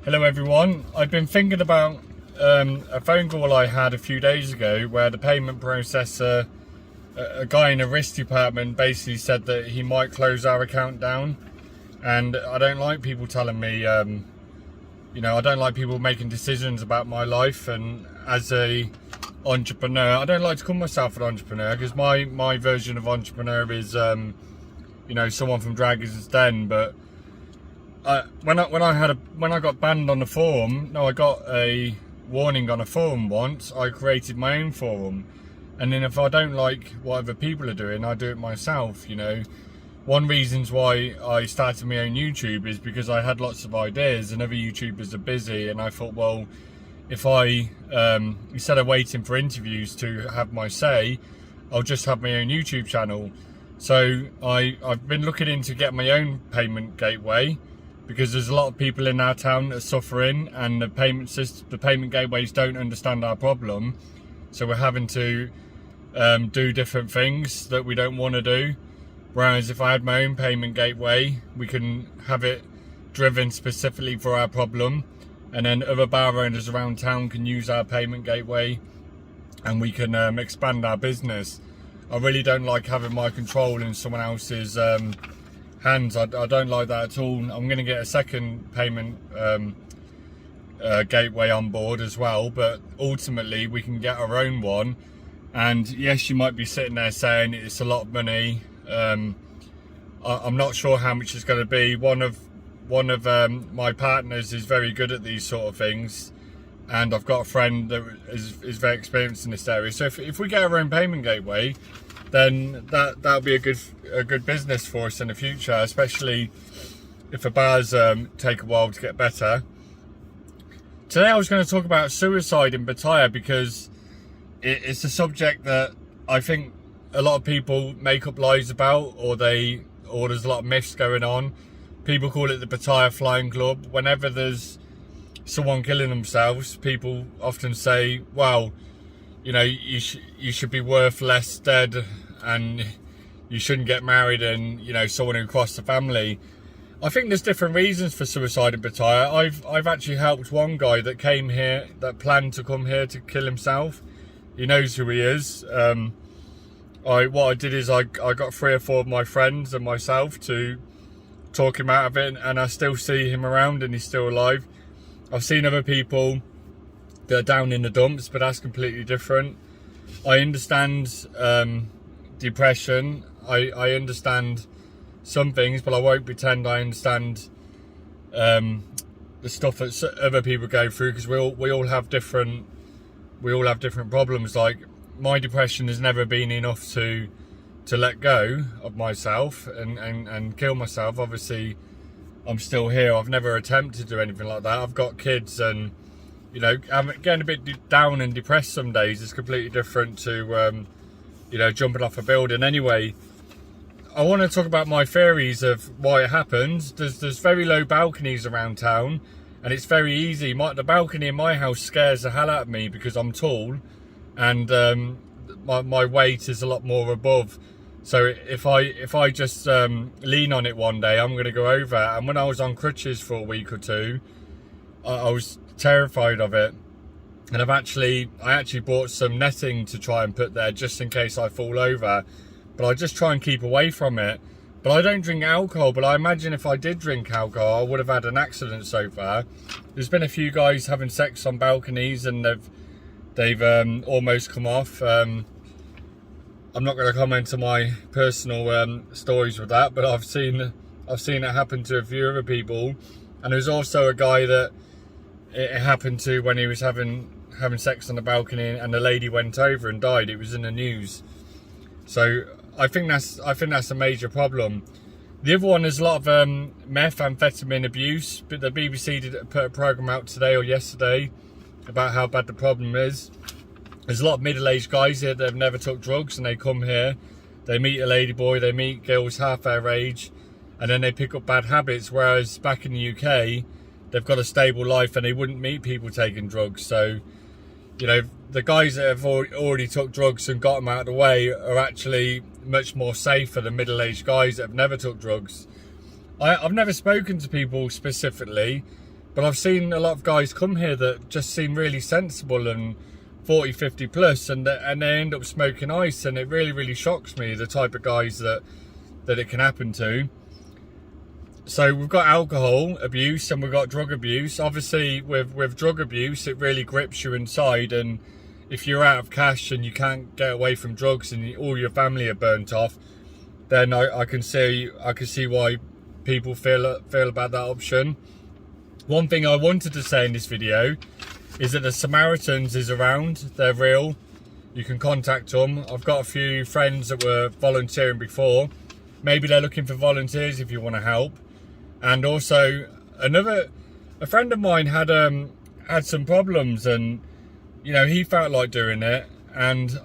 Hello everyone. I've been thinking about a phone call I had a few days ago where the payment processor, a guy in the risk department, basically said that he might close our account down. And I don't like people telling me, I don't like people making decisions about my life. And as a entrepreneur, I don't like to call myself an entrepreneur because my version of entrepreneur is, someone from Dragon's Den. But when I got banned on the forum, I got a warning on a forum once. I created my own forum, and then if I don't like what other people are doing, I do it myself. One reasons why I started my own YouTube is because I had lots of ideas, and other YouTubers are busy, and I thought, well, if I instead of waiting for interviews to have my say, I'll just have my own YouTube channel. So I've been looking into getting my own payment gateway, because there's a lot of people in our town that are suffering, and the payment gateways don't understand our problem. So we're having to do different things that we don't want to do. Whereas if I had my own payment gateway, we can have it driven specifically for our problem, and then other bar owners around town can use our payment gateway, and we can expand our business. I really don't like having my control in someone else's hands. I don't like that at all. I'm going to get a second payment gateway on board as well, but ultimately we can get our own one. And yes, you might be sitting there saying it's a lot of money. I'm not sure how much it's going to be. One of my partners is very good at these sort of things, and I've got a friend that is very experienced in this area. So if we get our own payment gateway, then that'll be a good business for us in the future, especially if the bars take a while to get better. Today I was going to talk about suicide in Pattaya, because it's a subject that I think a lot of people make up lies about, or there's a lot of myths going on. People call it the Pattaya Flying Club. Whenever there's someone killing themselves, people often say, well, you should be worth less dead, and you shouldn't get married, and someone who crossed the family. I think there's different reasons for suicide in Pattaya. I've actually helped one guy that came here, that planned to come here to kill himself. He knows who he is. What I did is I got 3 or 4 of my friends and myself to talk him out of it, and I still see him around, and he's still alive. I've seen other people that are down in the dumps, but that's completely different. I understand depression. I understand some things, but I won't pretend I understand the stuff that other people go through, because we all have different problems. Like, my depression has never been enough to let go of myself and kill myself. Obviously, I'm still here. I've never attempted to do anything like that. I've got kids, and I'm getting a bit down and depressed some days. It's completely different to jumping off a building. Anyway, I want to talk about my theories of why it happens. There's very low balconies around town, and it's very easy. The balcony in my house scares the hell out of me because I'm tall, and my weight is a lot more above. So if I just lean on it one day, I'm going to go over. And when I was on crutches for a week or two, I was terrified of it. And I actually bought some netting to try and put there just in case I fall over. But I just try and keep away from it. But I don't drink alcohol. But I imagine if I did drink alcohol, I would have had an accident so far. There's been a few guys having sex on balconies, and they've almost come off. I'm not going to comment on my personal stories with that, but I've seen it happen to a few other people. And there's also a guy that it happened to when he was having sex on the balcony, and the lady went over and died. It was in the news. So I think that's a major problem. The other one is a lot of methamphetamine abuse. But the BBC did put a programme out today or yesterday about how bad the problem is. There's a lot of middle-aged guys here that have never took drugs, and they come here, they meet a ladyboy, they meet girls half their age, and then they pick up bad habits. Whereas back in the UK, they've got a stable life, and they wouldn't meet people taking drugs. So, the guys that have already took drugs and got them out of the way are actually much more safer than middle-aged guys that have never took drugs. I've never spoken to people specifically, But I've seen a lot of guys come here that just seem really sensible and 40, 50 plus, and they end up smoking ice, and it really shocks me, the type of guys that it can happen to. So we've got alcohol abuse and we've got drug abuse. Obviously with drug abuse, it really grips you inside, and if you're out of cash and you can't get away from drugs and all your family are burnt off, then I can see why people feel about that option. One thing I wanted to say in this video is that the Samaritans is around. They're real. You can contact them. I've got a few friends that were volunteering before. Maybe they're looking for volunteers if you want to help. And also a friend of mine had some problems, and you know, he felt like doing it, and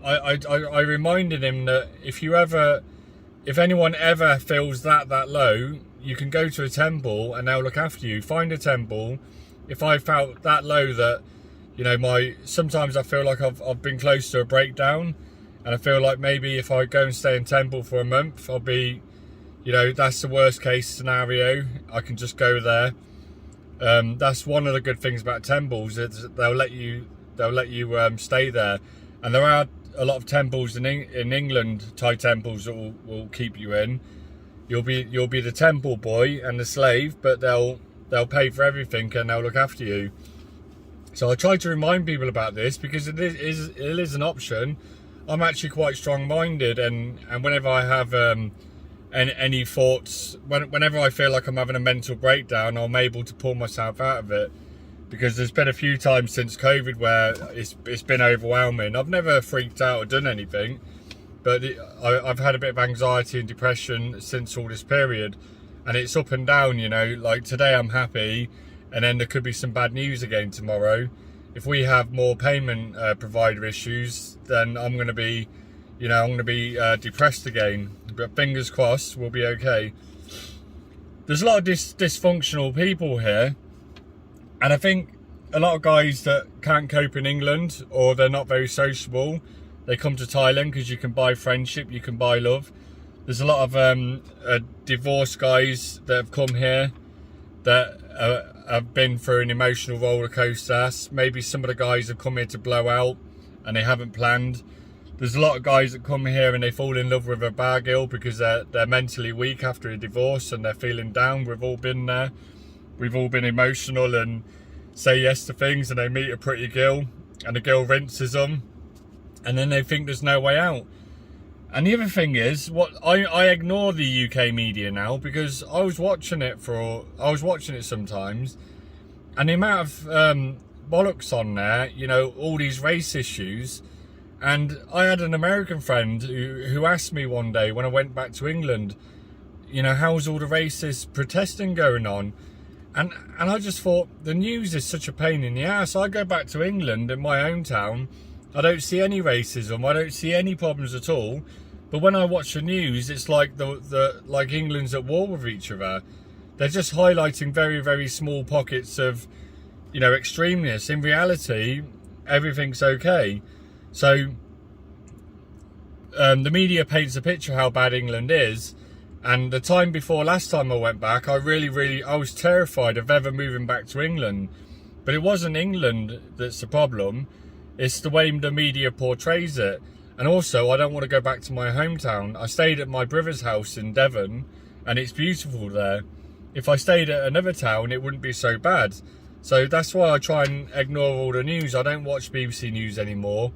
I reminded him that if anyone ever feels that low, you can go to a temple and they'll look after you. Find a temple. If I felt that low that, you know, sometimes I feel like I've been close to a breakdown, and I feel like maybe if I go and stay in temple for a month, I'll be, you know, that's the worst case scenario. I can just go there. That's one of the good things about temples, is they'll let you stay there. And there are a lot of temples in England, Thai temples, that will keep you in. You'll be the temple boy and the slave, but they'll pay for everything and they'll look after you. So I try to remind people about this because it is an option. I'm actually quite strong-minded, and whenever I have any thoughts, whenever I feel like I'm having a mental breakdown, I'm able to pull myself out of it. Because there's been a few times since COVID where it's been overwhelming. I've never freaked out or done anything, but I've had a bit of anxiety and depression since all this period, and it's up and down, you know. Like today I'm happy, and then there could be some bad news again tomorrow. If we have more payment provider issues, then I'm going to be depressed again. But fingers crossed, we'll be okay. There's a lot of dysfunctional people here. And I think a lot of guys that can't cope in England, or they're not very sociable, they come to Thailand because you can buy friendship, you can buy love. There's a lot of divorced guys that have come here that have been through an emotional roller coaster. Maybe some of the guys have come here to blow out and they haven't planned. There's a lot of guys that come here and they fall in love with a bar girl because they're mentally weak after a divorce and they're feeling down. We've all been there. We've all been emotional and say yes to things, and they meet a pretty girl and the girl rinses them, and then they think there's no way out. And the other thing is, I ignore the UK media now, because I was watching it sometimes, and the amount of bollocks on there, you know, all these race issues. And I had an American friend who asked me one day when I went back to England, you know, how's all the racist protesting going on? And I just thought, the news is such a pain in the ass. I go back to England, in my hometown, I don't see any racism, I don't see any problems at all. But when I watch the news, it's like like England's at war with each other. They're just highlighting very small pockets of, you know, extremeness. In reality, everything's okay. So the media paints a picture how bad England is. And the time before last time I went back, I was terrified of ever moving back to England. But it wasn't England that's the problem. It's the way the media portrays it. And also, I don't want to go back to my hometown. I stayed at my brother's house in Devon, and it's beautiful there. If I stayed at another town, it wouldn't be so bad. So that's why I try and ignore all the news. I don't watch BBC News anymore.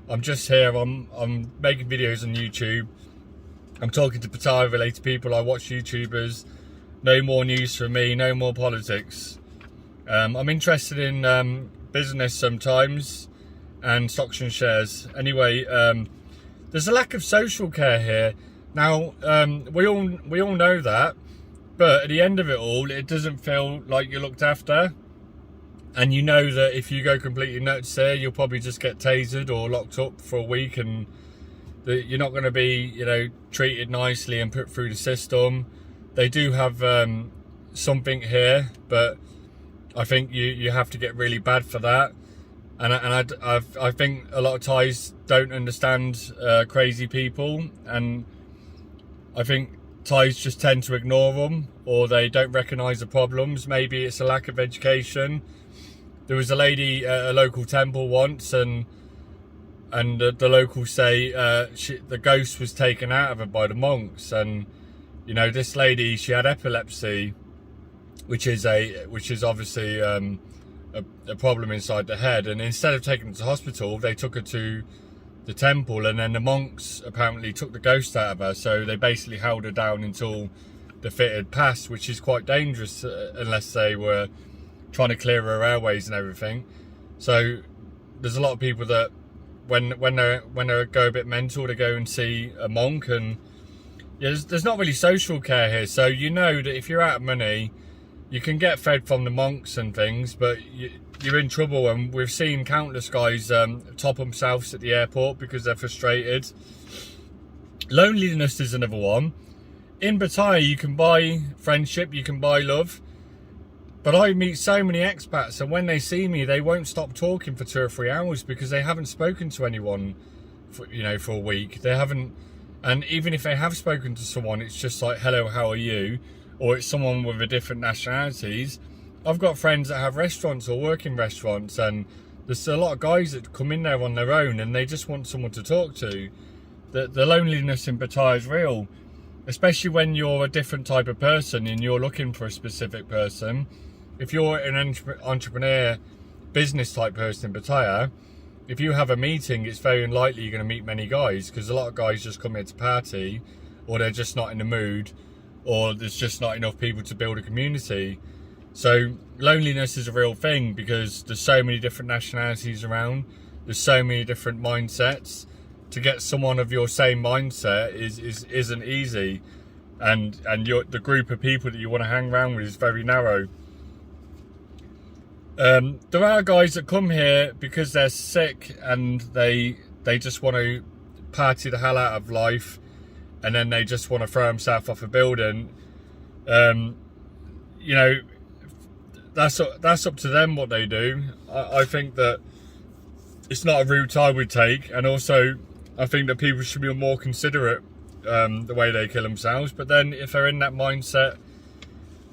I'm just here, I'm making videos on YouTube. I'm talking to Pattaya related people. I watch YouTubers. No more news from me, no more politics. I'm interested in business sometimes, and stocks and shares. Anyway, there's a lack of social care here. Now, we all know that, but at the end of it all, it doesn't feel like you're looked after. And you know that if you go completely nuts here, you'll probably just get tasered or locked up for a week, and that you're not going to be, you know, treated nicely and put through the system. They do have something here, but I think you have to get really bad for that. And I think a lot of Thais don't understand crazy people, and I think Thais just tend to ignore them, or they don't recognise the problems. Maybe it's a lack of education. There was a lady at a local temple once, and the locals say the ghost was taken out of her by the monks. And you know, this lady, she had epilepsy, which is obviously a problem inside the head. And instead of taking her to hospital, they took her to the temple, and then the monks apparently took the ghost out of her. So they basically held her down until the fit had passed, which is quite dangerous unless they were trying to clear her airways and everything. So there's a lot of people that when they go a bit mental, they go and see a monk. And yeah, there's not really social care here. So you know that if you're out of money, you can get fed from the monks and things, but you're in trouble. And we've seen countless guys top themselves at the airport because they're frustrated. Loneliness is another one. In Pattaya, you can buy friendship, you can buy love. But I meet so many expats, and when they see me, they won't stop talking for 2 or 3 hours because they haven't spoken to anyone for a week. They haven't, and even if they have spoken to someone, it's just like, hello, how are you? Or it's someone with a different nationalities. I've got friends that have restaurants or work in restaurants, and there's a lot of guys that come in there on their own and they just want someone to talk to. The loneliness in Pattaya is real, especially when you're a different type of person and you're looking for a specific person. If you're an entrepreneur, business type person in Pattaya, if you have a meeting, it's very unlikely you're going to meet many guys, because a lot of guys just come here to party, or they're just not in the mood, or there's just not enough people to build a community. So loneliness is a real thing because there's so many different nationalities around, there's so many different mindsets. To get someone of your same mindset isn't easy, and the group of people that you want to hang around with is very narrow. There are guys that come here because they're sick and they just want to party the hell out of life, and then they just want to throw themselves off a building. You know, that's up to them what they do. I think that it's not a route I would take, and also I think that people should be more considerate the way they kill themselves. But then if they're in that mindset,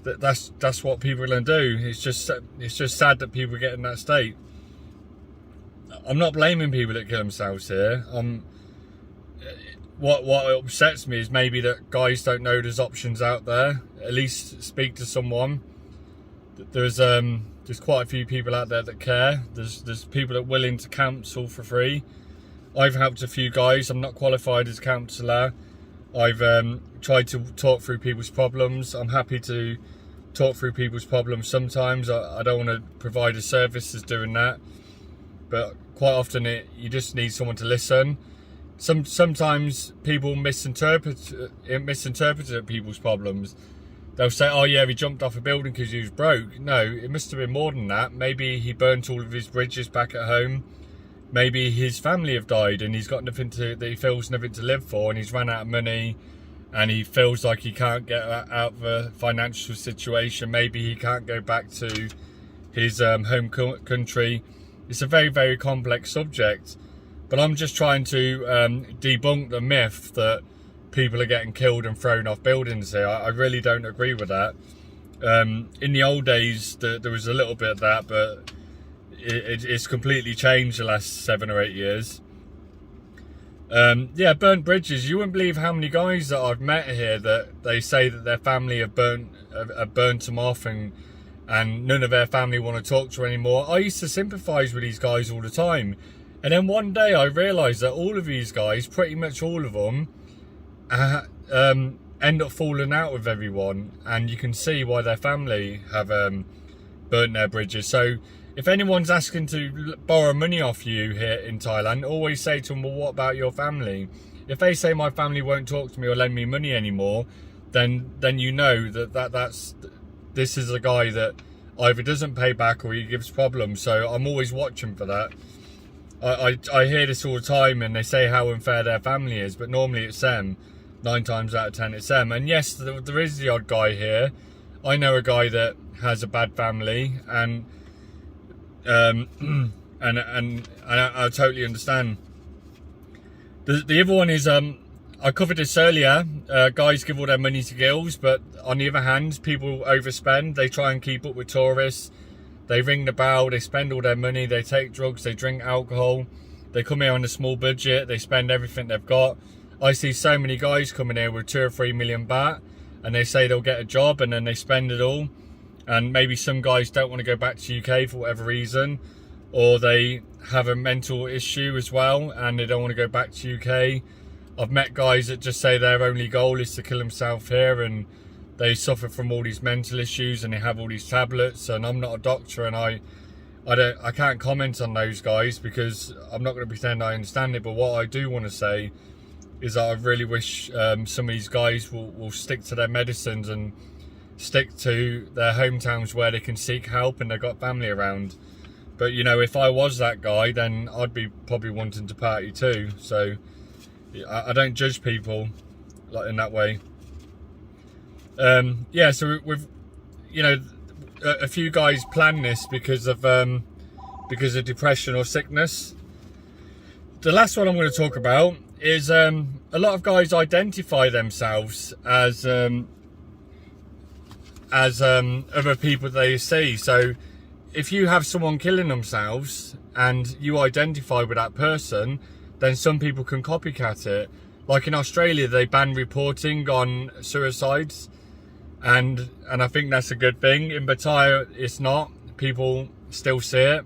that's what people are going to do. It's just sad that people get in that state. I'm not blaming people that kill themselves here. What upsets me is maybe that guys don't know there's options out there. At least speak to someone. There's quite a few people out there that care. There's people that are willing to counsel for free. I've helped a few guys. I'm not qualified as a counsellor. I've tried to talk through people's problems. I'm happy to talk through people's problems sometimes. I don't want to provide a service as doing that, but quite often you just need someone to listen. Sometimes people misinterpret people's problems. They'll say, oh yeah, he jumped off a building because he was broke. No, it must have been more than that. Maybe he burnt all of his bridges back at home. Maybe his family have died and he's got that he feels nothing to live for, and he's run out of money and he feels like he can't get out of a financial situation. Maybe he can't go back to his home country. It's a very, very complex subject, but I'm just trying to debunk the myth that people are getting killed and thrown off buildings here. I really don't agree with that. In the old days, there was a little bit of that, but it's completely changed the last 7 or 8 years. Yeah, burnt bridges. You wouldn't believe how many guys that I've met here that they say that their family have burnt them off, and none of their family want to talk to her anymore. I used to sympathise with these guys all the time, and then one day I realised that all of these guys, pretty much all of them, end up falling out with everyone, and you can see why their family have burnt their bridges. So if anyone's asking to borrow money off you here in Thailand, always say to them, well, what about your family? If they say my family won't talk to me or lend me money anymore, then you know this is a guy that either doesn't pay back or he gives problems. So I'm always watching for that. I hear this all the time, and they say how unfair their family is, but normally it's them. 9 times out of 10 it's them. And yes, there is the odd guy here. I know a guy that has a bad family, and I totally understand. The other one is I I covered this earlier. Guys give all their money to girls, but on the other hand, people overspend. They try and keep up with tourists. They ring the bell, they spend all their money, they take drugs, they drink alcohol. They come here on a small budget, they spend everything they've got. I see so many guys coming here with 2 or 3 million baht, and they say they'll get a job and then they spend it all. And maybe some guys don't want to go back to UK for whatever reason, or they have a mental issue as well and they don't want to go back to UK. I've met guys that just say their only goal is to kill themselves here, and they suffer from all these mental issues and they have all these tablets. And I'm not a doctor, and I can't comment on those guys because I'm not going to pretend I understand it. But what I do want to say is that I really wish some of these guys will stick to their medicines and stick to their hometowns where they can seek help and they've got family around. But you know, if I was that guy, then I'd be probably wanting to party too. So I don't judge people like in that way. Yeah, so we've, you know, a few guys plan this because of depression or sickness. The last one I'm going to talk about is a lot of guys identify themselves as other people they see. So if you have someone killing themselves and you identify with that person, then some people can copycat it. Like in Australia, they ban reporting on suicides, and I think that's a good thing. In Pattaya, it's not. People still see it.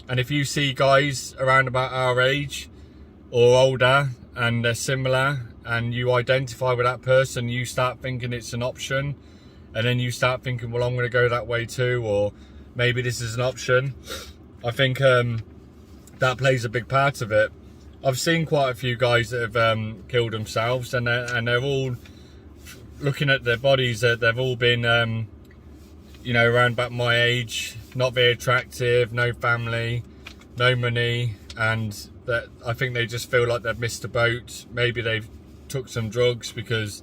And if you see guys around about our age or older and they're similar and you identify with that person, you start thinking it's an option, and then you start thinking, well, I'm going to go that way too, or maybe this is an option. I think that plays a big part of it. I've seen quite a few guys that have killed themselves, and they're all, looking at their bodies, they've all been, you know, around about my age, not very attractive, no family, no money, and that I think they just feel like they've missed a boat. Maybe they've took some drugs because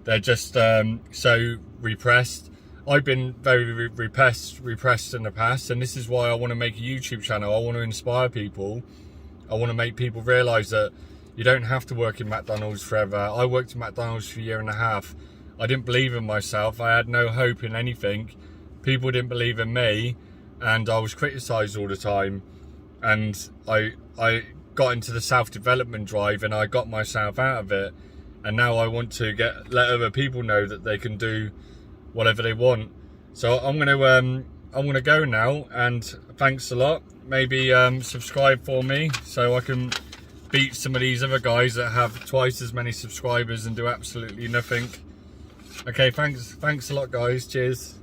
they're just so repressed. I've been very repressed in the past, and this is why I want to make a YouTube channel. I want to inspire people. I want to make people realise that you don't have to work in McDonald's forever. I worked in McDonald's for a year and a half. I didn't believe in myself. I had no hope in anything. People didn't believe in me, and I was criticised all the time. And I got into the self-development drive, and I got myself out of it. And now I want to let other people know that they can do whatever they want. So I'm gonna go now, and thanks a lot. Maybe subscribe for me so I can beat some of these other guys that have twice as many subscribers and do absolutely nothing. Okay, thanks a lot, guys. Cheers.